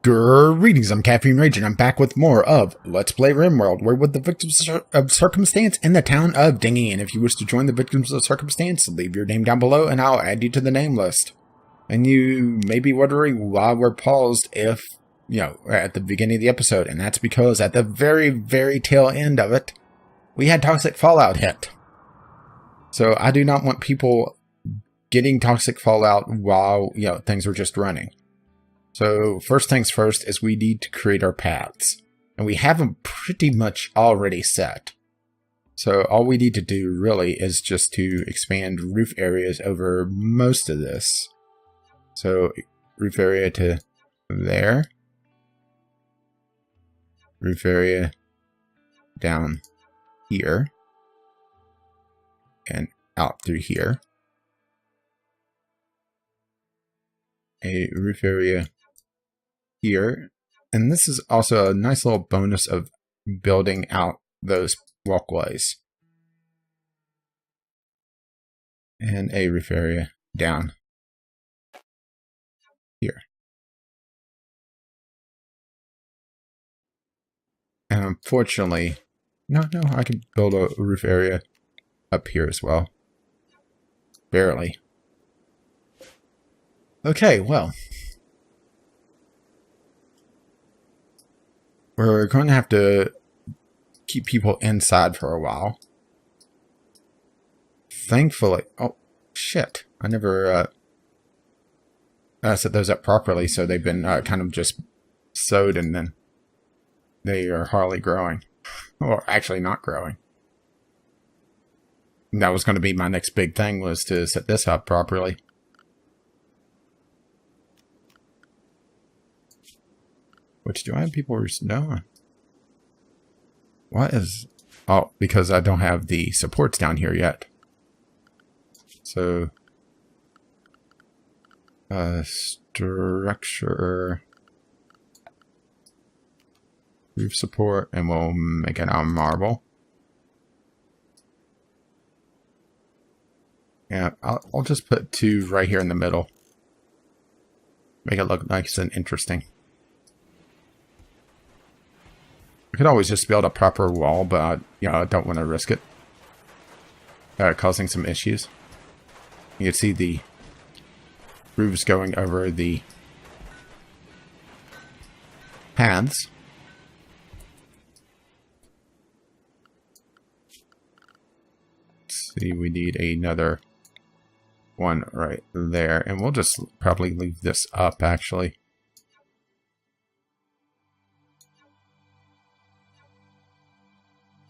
Greetings, I'm Caffeine Rage, and I'm back with more of Let's Play Rimworld. We're with the victims of circumstance in the town of Dingy, and if you wish to join the victims of circumstance, leave your name down below and I'll add you to the name list. And you may be wondering why we're paused at the beginning of the episode, and that's because at the very, very tail end of it, we had toxic fallout hit. So I do not want people getting toxic fallout while, things are just running. So first things first is we need to create our paths. And we have them pretty much already set. So all we need to do really is just to expand roof areas over most of this. So roof area to there. Roof area down here. And out through here. A roof area here, and this is also a nice little bonus of building out those walkways. And a roof area down here. And unfortunately, no, I can build a roof area up here as well. Barely. Okay, well. We're going to have to keep people inside for a while. Thankfully... Oh, shit. I never set those up properly, so they've been kind of just sowed and then they are hardly growing. Or actually not growing. That was going to be my next big thing, was to set this up properly. Which, do I have people... No. What is... Oh, because I don't have the supports down here yet. So... structure... Roof support, and we'll make it out of marble. Yeah, I'll just put 2 right here in the middle. Make it look nice and interesting. I could always just build a proper wall, but I don't want to risk it. Causing some issues. You can see the roofs going over the paths. Let's see, we need another one right there. And we'll just probably leave this up, actually.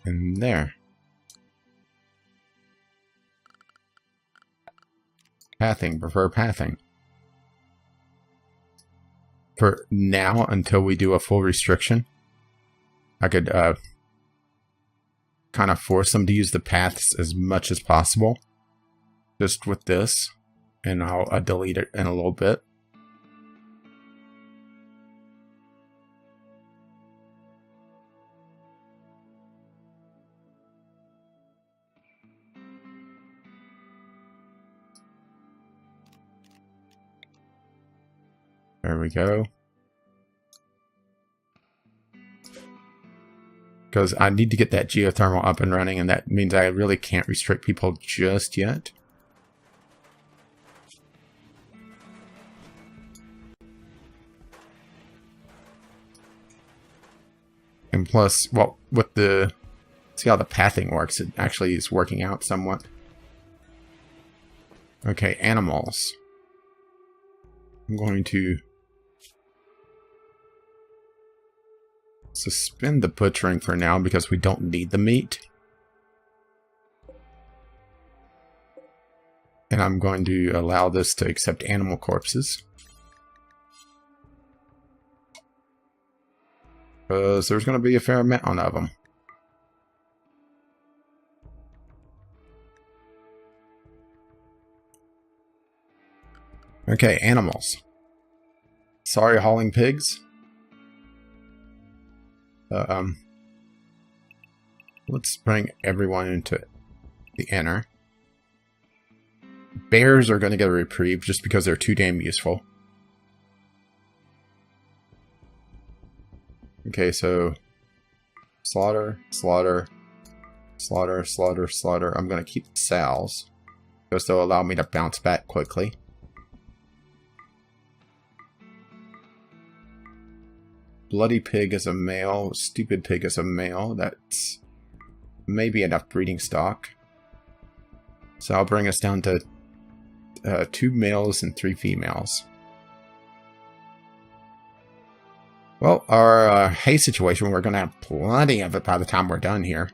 In there. Pathing, prefer pathing. For now, until we do a full restriction, I could kind of force them to use the paths as much as possible. Just with this. And I'll delete it in a little bit. There we go. Because I need to get that geothermal up and running, and that means I really can't restrict people just yet. And plus, well, with the... See how the pathing works. It actually is working out somewhat. Okay, animals. I'm going to... suspend the butchering for now because we don't need the meat. And I'm going to allow this to accept animal corpses. Because there's going to be a fair amount of them. Okay, animals. Sorry, hauling pigs. Let's bring everyone into the inner. Bears are going to get a reprieve just because they're too damn useful. Okay, so slaughter, slaughter, slaughter, slaughter, slaughter. I'm going to keep the sows, because they'll allow me to bounce back quickly. Bloody pig is a male. Stupid pig is a male. That's maybe enough breeding stock. So I'll bring us down to 2 males and 3 females. Well, our hay situation, we're going to have plenty of it by the time we're done here.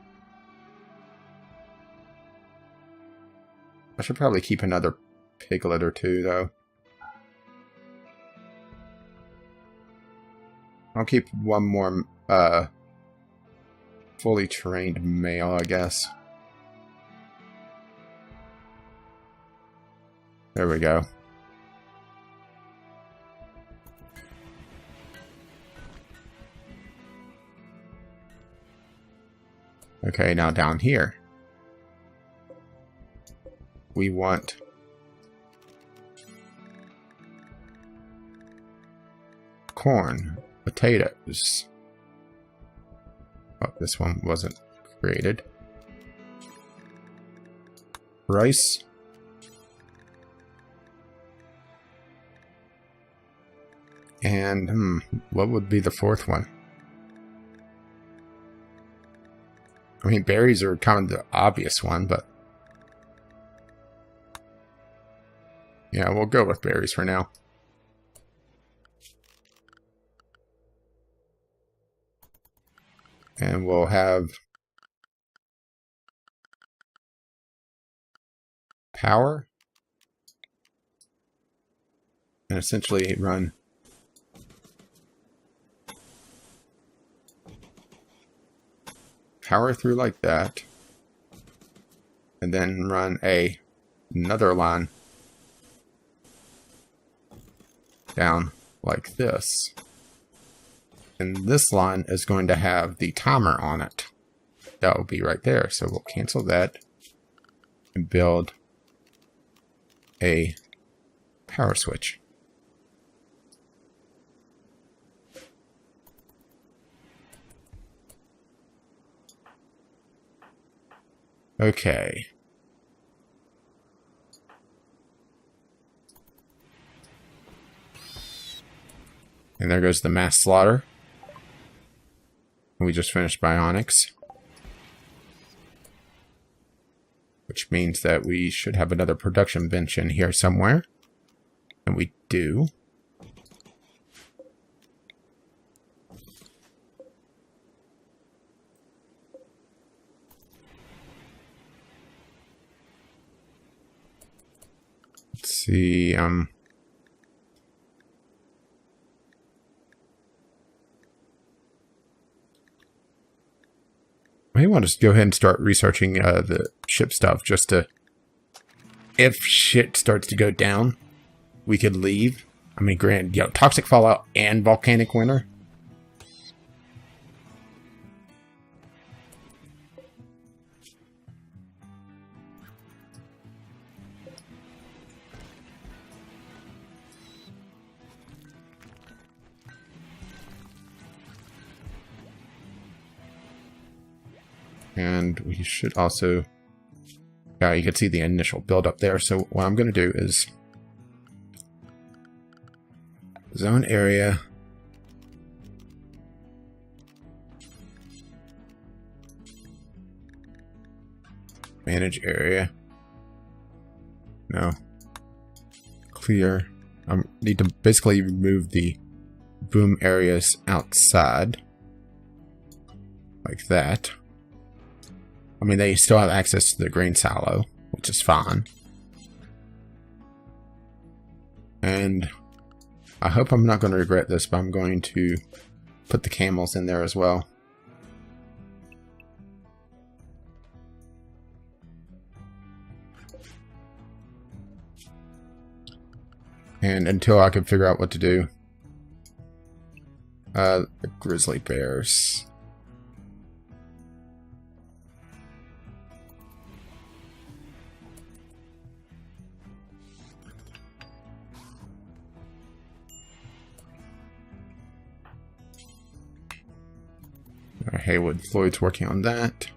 I should probably keep another piglet or 2, though. I'll keep 1 more fully trained male, I guess. There we go. Okay, now down here, we want corn, potatoes. Oh, this one wasn't created. Rice. And, what would be the 4th one? I mean, berries are kind of the obvious one, but... yeah, we'll go with berries for now. And we'll have... power. And essentially run... power through like that, and then run another line down like this. And this line is going to have the timer on it. That will be right there. So we'll cancel that and build a power switch. Okay. And there goes the mass slaughter. We just finished bionics. Which means that we should have another production bench in here somewhere. And we do. Let's see, I may want to go ahead and start researching the ship stuff just to... if shit starts to go down, we could leave. I mean, granted, you know, toxic fallout and volcanic winter. And we should also... yeah, you can see the initial build up there. So what I'm going to do is... zone area. Manage area. No. Clear. I need to basically remove the boom areas outside. Like that. I mean, they still have access to the grain silo, which is fine. And I hope I'm not going to regret this, but I'm going to put the camels in there as well. And until I can figure out what to do, the grizzly bears. Haywood. Floyd's working on that.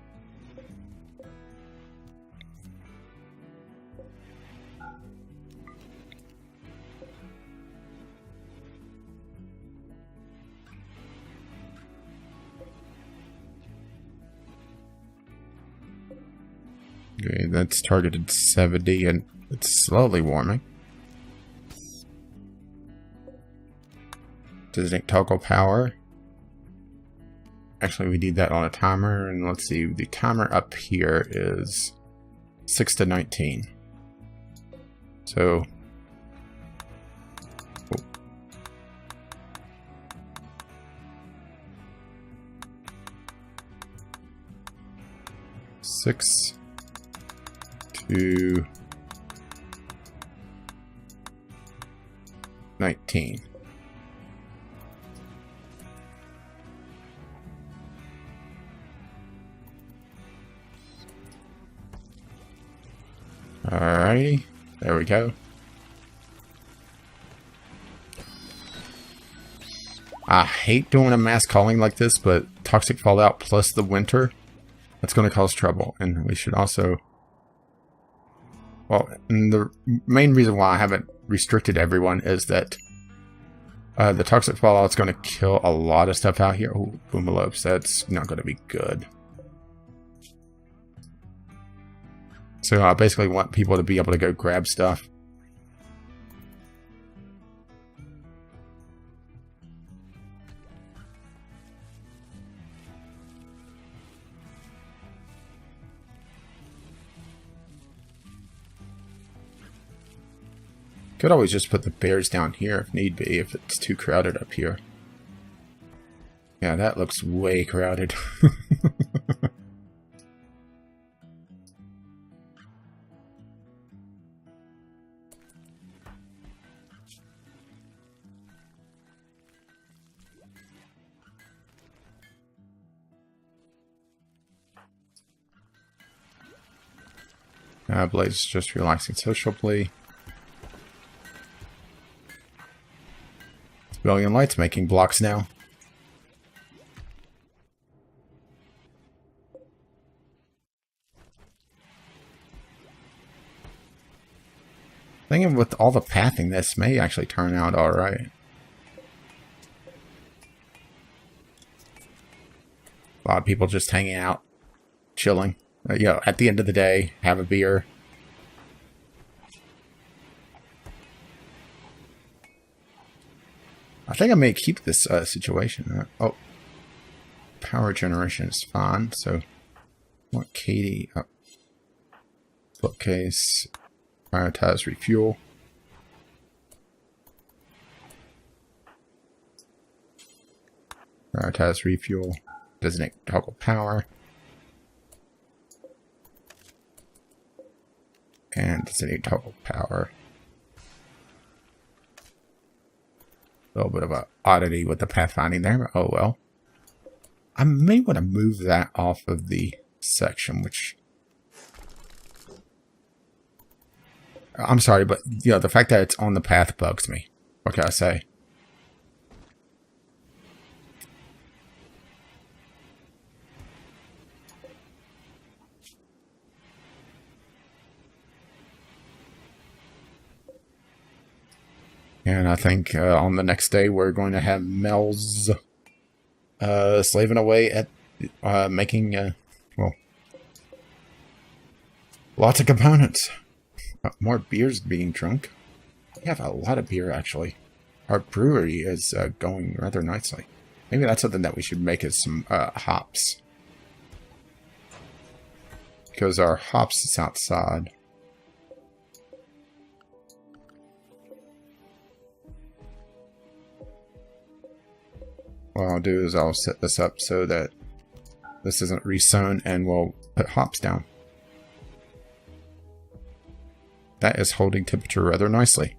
Okay, that's targeted 70 and it's slowly warming. Designate toggle power. Actually, we need that on a timer, and let's see, the timer up here is 6 to 19. So, oh. 6 to 19. Alrighty, there we go. I hate doing a mass calling like this, but toxic fallout plus the winter, that's going to cause trouble. And we should also, well, and the main reason why I haven't restricted everyone is that the toxic fallout is going to kill a lot of stuff out here. Oh, boomalopes, that's not going to be good. So I basically want people to be able to go grab stuff. Could always just put the bears down here if need be, if it's too crowded up here. Yeah, that looks way crowded. Blaze is just relaxing sociably. Civilian Light's making blocks now. Thinking with all the pathing, this may actually turn out alright. A lot of people just hanging out, chilling. You know, at the end of the day, have a beer. I think I may keep this situation. Oh, power generation is fine. So, I want Katie up. Bookcase. Prioritize refuel. Prioritize refuel. Designate toggle power. And designate toggle power. A little bit of an oddity with the pathfinding there, but oh well. I may want to move that off of the section, which... I'm sorry, but you know, the fact that it's on the path bugs me. What can I say? And I think on the next day we're going to have Mel's slaving away at making, well, lots of components. More beers being drunk. We have a lot of beer, actually. Our brewery is going rather nicely. Maybe that's something that we should make is some hops. Because our hops is outside. What I'll do is I'll set this up so that this isn't resown and we'll put hops down. That is holding temperature rather nicely.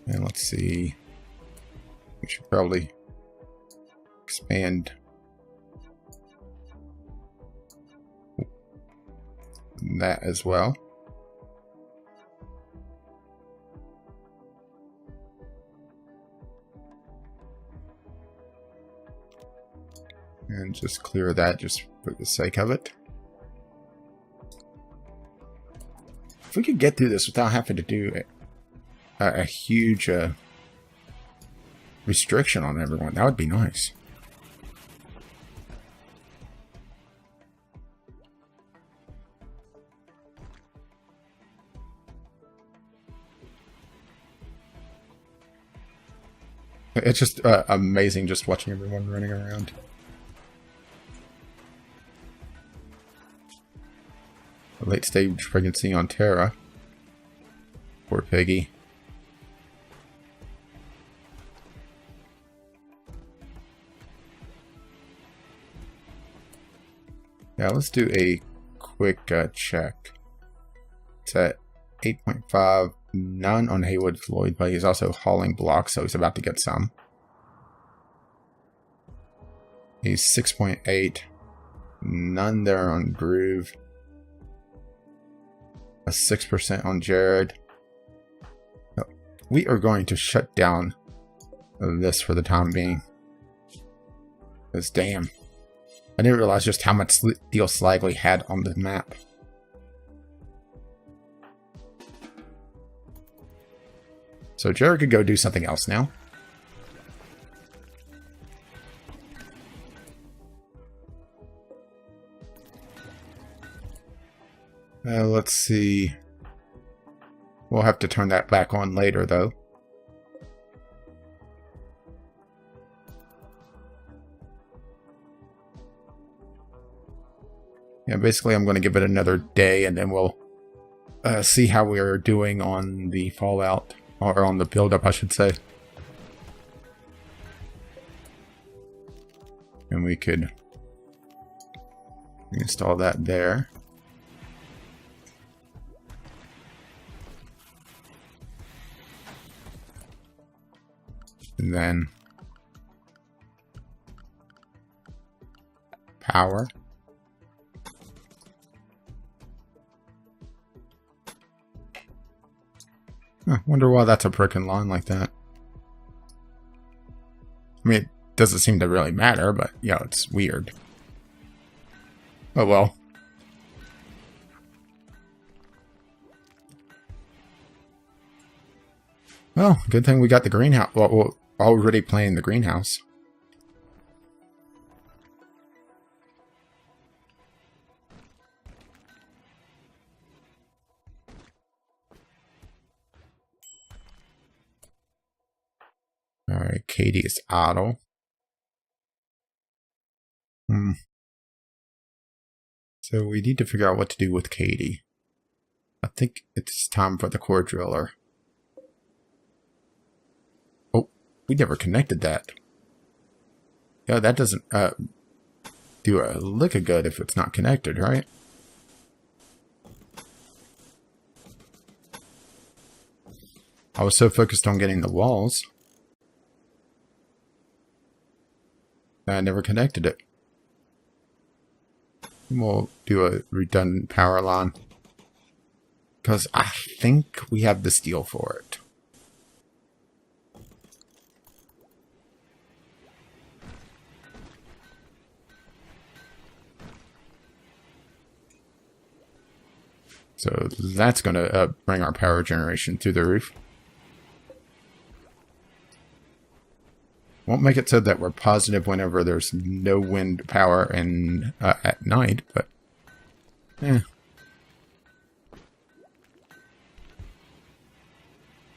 And let's see. We should probably expand that as well. And just clear that just for the sake of it. If we could get through this without having to do a huge restriction on everyone, that would be nice. It's just amazing just watching everyone running around. A late stage pregnancy on Terra. Poor piggy. Yeah, let's do a quick check. It's at 8.5. None on Haywood Floyd, but he's also hauling blocks, so he's about to get some. He's 6.8. None there on Groove. A 6% on Jared. We are going to shut down this for the time being. Because damn. I didn't realize just how much Steel Slagley had on the map. So Jared could go do something else now. Let's see. We'll have to turn that back on later, though. Yeah, basically I'm going to give it another day, and then we'll see how we are doing on the Fallout, or on the build-up, I should say. And we could install that there. And then power. Huh, wonder why that's a broken line like that. I mean, it doesn't seem to really matter, but yeah, it's weird. Oh well. Well, good thing we got the greenhouse. Well, we're already playing the greenhouse. Alright, Katie is idle. So we need to figure out what to do with Katie. I think it's time for the core driller. Oh, we never connected that. Yeah, that doesn't do a lick of good if it's not connected, right? I was so focused on getting the walls, I never connected it. We'll do a redundant power line, because I think we have the steel for it. So that's going to bring our power generation through the roof. Won't make it so that we're positive whenever there's no wind power and at night, but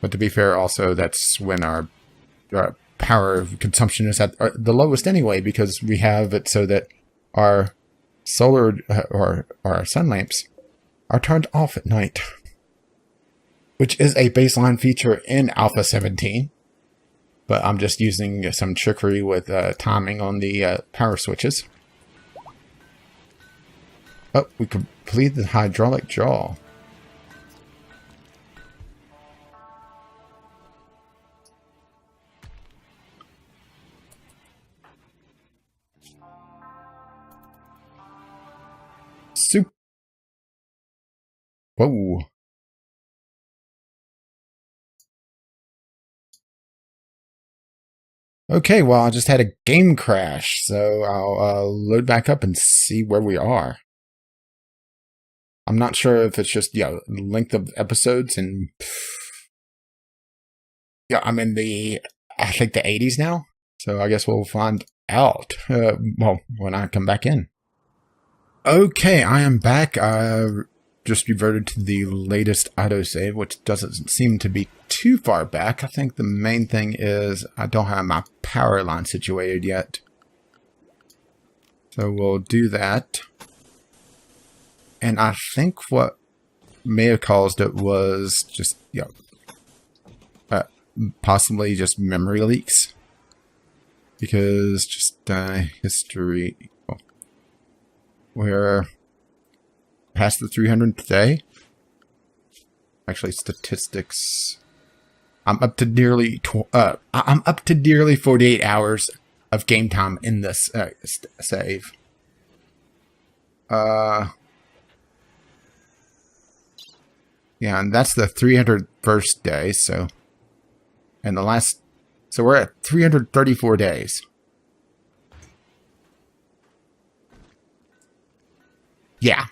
But to be fair, also that's when our power consumption is at the lowest anyway, because we have it so that our solar or our sun lamps are turned off at night, which is a baseline feature in Alpha 17. But I'm just using some trickery with timing on the power switches. Oh, we completed the hydraulic jaw. Soup. Whoa. Okay, well, I just had a game crash, so I'll load back up and see where we are. I'm not sure if it's just, length of episodes, and I'm in I think the 80s now, so I guess we'll find out, when I come back in. Okay, I am back. I just reverted to the latest autosave, which doesn't seem to be too far back. I think the main thing is I don't have my power line situated yet. So we'll do that. And I think what may have caused it was just, possibly just memory leaks. Because just history... We're past the 300th day. Actually, statistics. I'm up to nearly 48 hours of game time in this save. Yeah, and that's the 301st day. So, and so we're at 334 days. Yeah.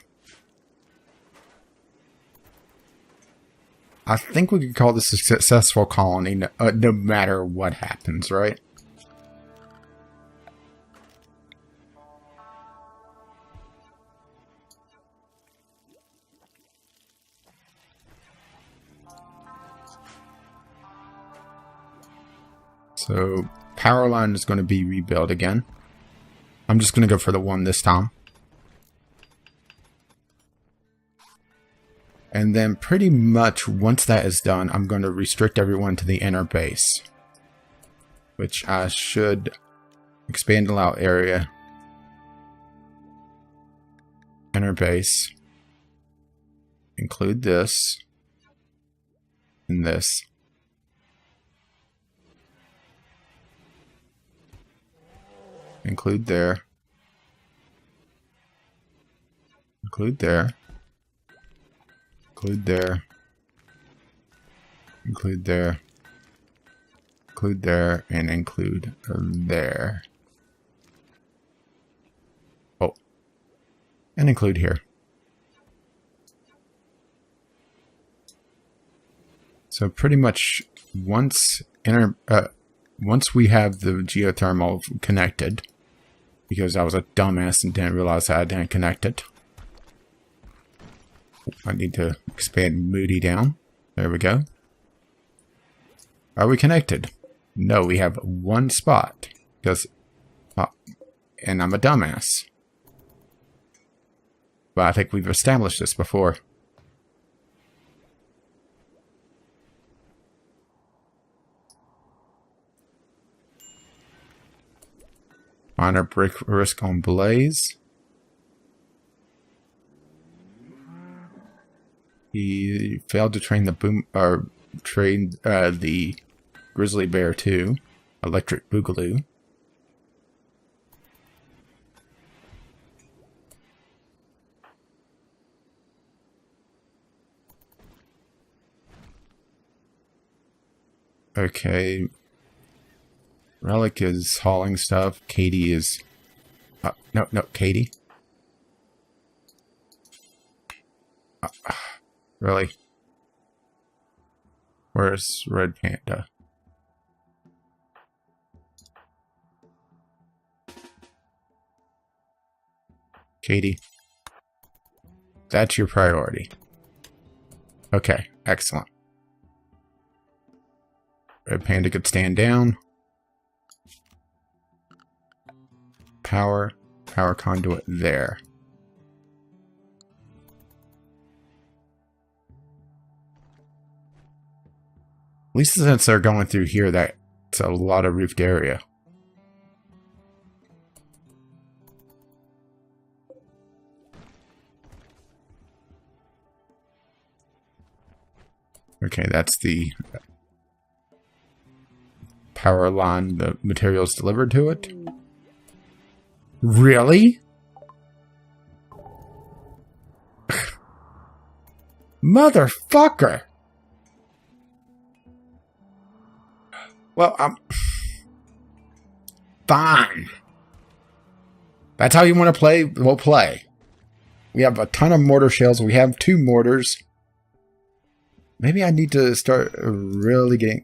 I think we could call this a successful colony no matter what happens, right? So, power line is going to be rebuilt again. I'm just going to go for the one this time. And then pretty much once that is done, I'm going to restrict everyone to the inner base. Which I should expand allow area. Inner base. Include this. And this. Include there. Include there. Include there. Include there. Include there. And include there. Oh. And include here. So pretty much once we have the geothermal connected, because I was a dumbass and didn't realize I didn't connect it. I need to expand Moody down. There we go. Are we connected? No, we have one spot. Because, and I'm a dumbass. But I think we've established this before. Minor break risk on Blaze. He failed to train the the Grizzly Bear too. Electric Boogaloo. Okay. Relic is hauling stuff. Katie is... no, Katie. Really? Where's Red Panda? Katie. That's your priority. Okay, excellent. Red Panda could stand down. Power conduit there. At least since they're going through here, that's a lot of roofed area. Okay, that's the power line, the materials delivered to it. Really? Motherfucker! Well, Fine. That's how you want to play? We'll play. We have a ton of mortar shells. We have 2 mortars. Maybe I need to start really getting...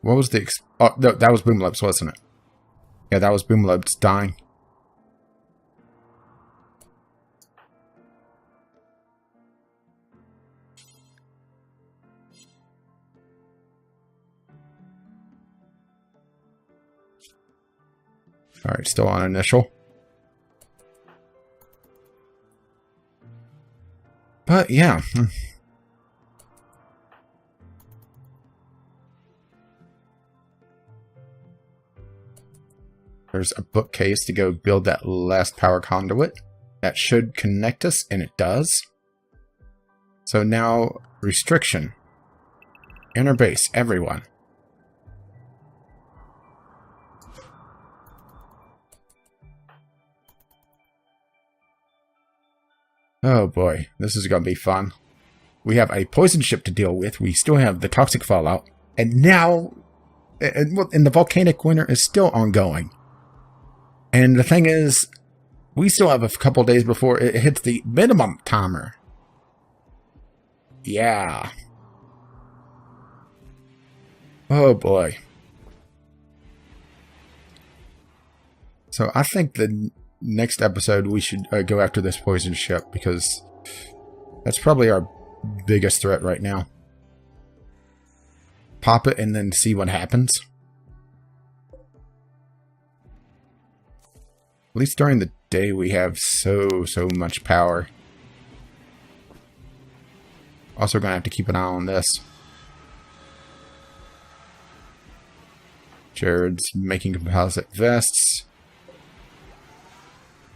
What was the... Oh, no, that was Boomlobes, wasn't it? Yeah, that was Boomlobes dying. Alright, still on initial. But, yeah. There's a bookcase to go build that last power conduit. That should connect us, and it does. So now, restriction. Inner base, everyone. Oh boy, this is going to be fun. We have a poison ship to deal with. We still have the toxic fallout. And now, and the volcanic winter is still ongoing. And the thing is, we still have a couple days before it hits the minimum timer. Yeah. Oh boy. So I think the next episode we should go after this poison ship, because that's probably our biggest threat right now. Pop it and then see what happens. At least during the day we have so much power. Also gonna have to keep an eye on this. Jared's making composite vests.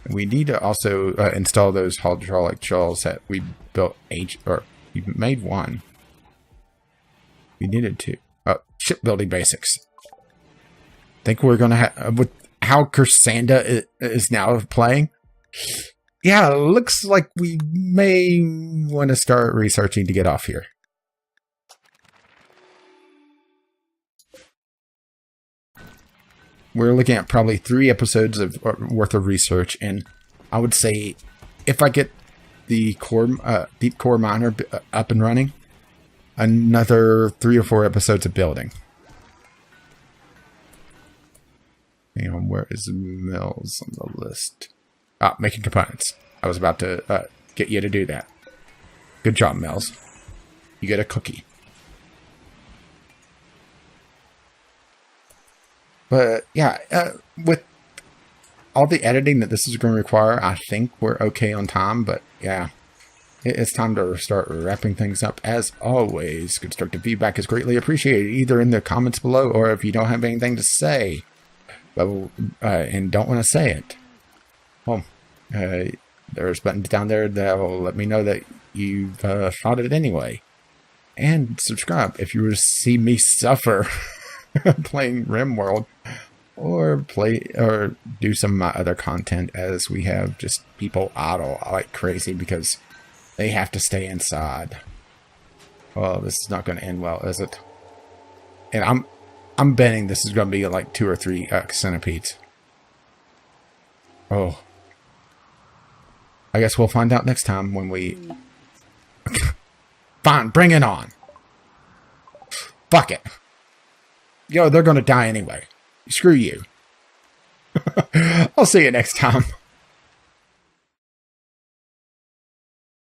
We need to also install those hydraulic jaws that we built we made one. We needed 2. Shipbuilding basics. Think we're gonna have with how Kersanda is now playing. Yeah, looks like we may want to start researching to get off here. We're looking at probably 3 episodes worth of research, and I would say if I get the deep core miner up and running, another 3 or 4 episodes of building. Hang on, where is Mills on the list? Ah, making components. I was about to get you to do that. Good job, Mills. You get a cookie. But yeah, with all the editing that this is going to require, I think we're okay on time. But yeah, it's time to start wrapping things up. As always, constructive feedback is greatly appreciated, either in the comments below or if you don't have anything to say and don't want to say it. Well, there's buttons down there that will let me know that you've thought of it anyway. And subscribe if you want to see me suffer playing Rimworld, or do some of my other content, as we have just people idle like crazy because they have to stay inside. Well, this is not going to end well, is it? And I'm betting this is going to be like 2 or 3 centipedes. Oh, I guess we'll find out next time when we... Fine, bring it on. Fuck it. Yo, they're going to die anyway. Screw you. I'll see you next time.